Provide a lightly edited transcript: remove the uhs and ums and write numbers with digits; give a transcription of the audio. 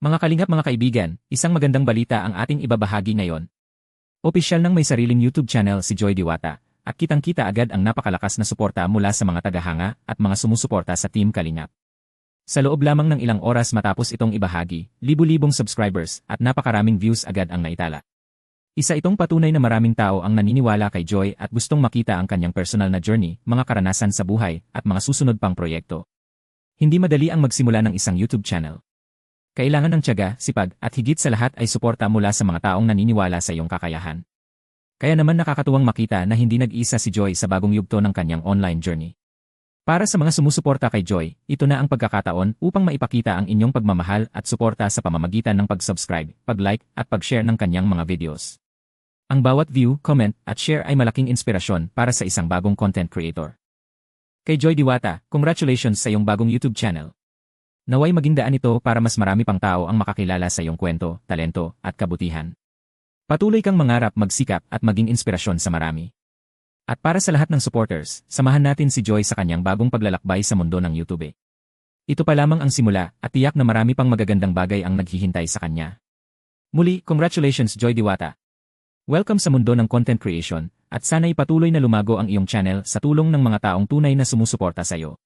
Mga kalingap mga kaibigan, isang magandang balita ang ating ibabahagi ngayon. Opisyal nang may sariling YouTube channel si Joy Diwata, at kitang-kita agad ang napakalakas na suporta mula sa mga tagahanga at mga sumusuporta sa Team Kalingap. Sa loob lamang ng ilang oras matapos itong ibahagi, libu-libong subscribers at napakaraming views agad ang naitala. Isa itong patunay na maraming tao ang naniniwala kay Joy at gustong makita ang kanyang personal na journey, mga karanasan sa buhay, at mga susunod pang proyekto. Hindi madali ang magsimula ng isang YouTube channel. Kailangan ng tiyaga, sipag, at higit sa lahat ay suporta mula sa mga taong naniniwala sa iyong kakayahan. Kaya naman nakakatuwang makita na hindi nag-isa si Joy sa bagong yugto ng kanyang online journey. Para sa mga sumusuporta kay Joy, ito na ang pagkakataon upang maipakita ang inyong pagmamahal at suporta sa pamamagitan ng pag-subscribe, pag-like, at pag-share ng kanyang mga videos. Ang bawat view, comment, at share ay malaking inspirasyon para sa isang bagong content creator. Kay Joy Diwata, congratulations sa iyong bagong YouTube channel. Naway maging daan ito para mas marami pang tao ang makakilala sa iyong kwento, talento, at kabutihan. Patuloy kang mangarap, magsikap, at maging inspirasyon sa marami. At para sa lahat ng supporters, samahan natin si Joy sa kanyang bagong paglalakbay sa mundo ng YouTube. Ito pa lamang ang simula, at tiyak na marami pang magagandang bagay ang naghihintay sa kanya. Muli, congratulations Joy Diwata. Welcome sa mundo ng content creation, at sana'y patuloy na lumago ang iyong channel sa tulong ng mga taong tunay na sumusuporta sa iyo.